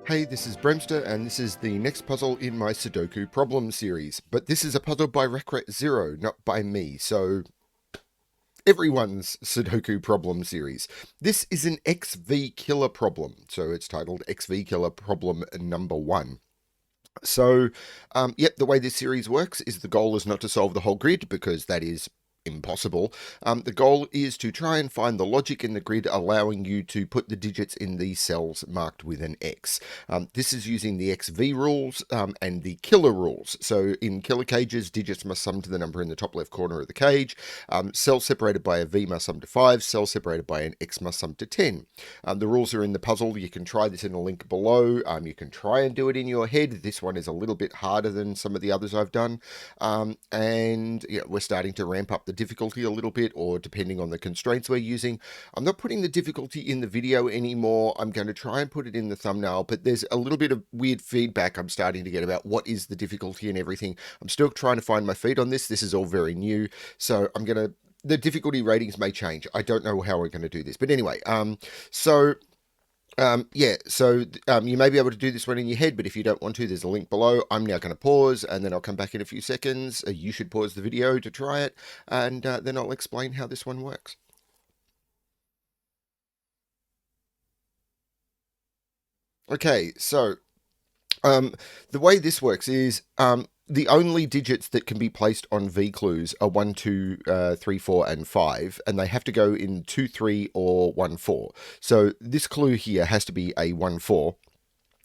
Hey, this is Bremster, and this is the next puzzle in my Sudoku Problem series. But this is a puzzle by Recret Zero, not by me, so everyone's Sudoku Problem series. This is an XV killer problem, so it's titled XV Killer Problem number 1. So, the way this series works is the goal is not to solve the whole grid, because that is impossible. The goal is to try and find the logic in the grid allowing you to put the digits in these cells marked with an X. This is using the XV rules and the killer rules. So in killer cages, digits must sum to the number in the top left corner of the cage. Cells separated by a V must sum to 5. Cells separated by an X must sum to 10. The rules are in the puzzle. You can try this in a link below. You can try and do it in your head. This one is a little bit harder than some of the others I've done. We're starting to ramp up the difficulty a little bit, or depending on the constraints we're using. I'm not putting the difficulty in the video anymore. I'm going to try and put it in the thumbnail, but there's a little bit of weird feedback I'm starting to get about what is the difficulty and everything. I'm still trying to find my feet on this. This is all very new, so the difficulty ratings may change. I don't know how we're going to do this, but anyway, you may be able to do this one in your head, but if you don't want to, there's a link below. I'm now going to pause, and then I'll come back in a few seconds. You should pause the video to try it, and then I'll explain how this one works. Okay, so the way this works is the only digits that can be placed on V clues are 1, 2, 3, 4, and 5, and they have to go in 2, 3, or 1, 4. So this clue here has to be a 1, 4,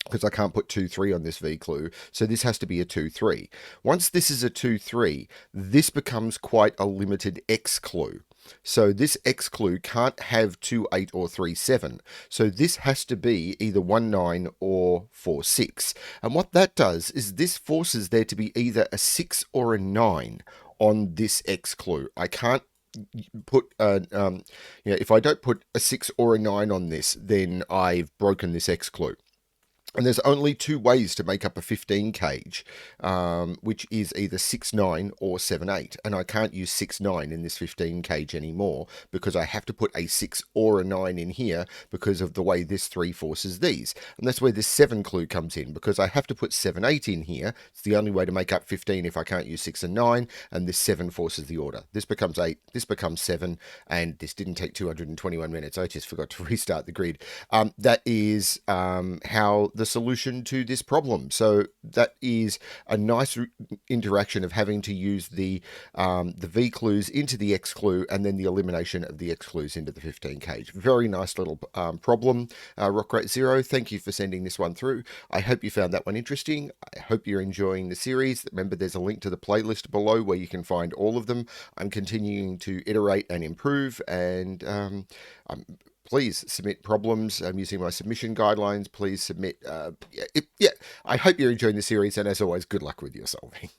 because I can't put 2, 3 on this V clue, so this has to be a 2, 3. Once this is a 2, 3, this becomes quite a limited X clue. So this X clue can't have 2, 8, or 3, 7. So this has to be either 1, 9, or 4, 6. And what that does is this forces there to be either a 6 or a 9 on this X clue. I can't put if I don't put a 6 or a 9 on this, then I've broken this X clue. And there's only 2 ways to make up a 15 cage, which is either 6, 9 or 7, 8. And I can't use 6, 9 in this 15 cage anymore, because I have to put a 6 or a 9 in here because of the way this 3 forces these. And that's where this 7 clue comes in, because I have to put 7, 8 in here. It's the only way to make up 15 if I can't use 6 and 9, and this 7 forces the order. This becomes 8, this becomes 7, and this didn't take 221 minutes. I just forgot to restart the grid. That is how the solution to this problem. So that is a nice interaction of having to use the V clues into the X clue, and then the elimination of the X clues into the 15 cage. Very nice little problem. Rockrate Zero, thank you for sending this one through. I hope you found that one interesting. I hope you're enjoying the series. Remember, there's a link to the playlist below where you can find all of them. I'm continuing to iterate and improve, and please submit problems. I'm using my submission guidelines. Please submit. I hope you're enjoying the series, and as always, good luck with your solving.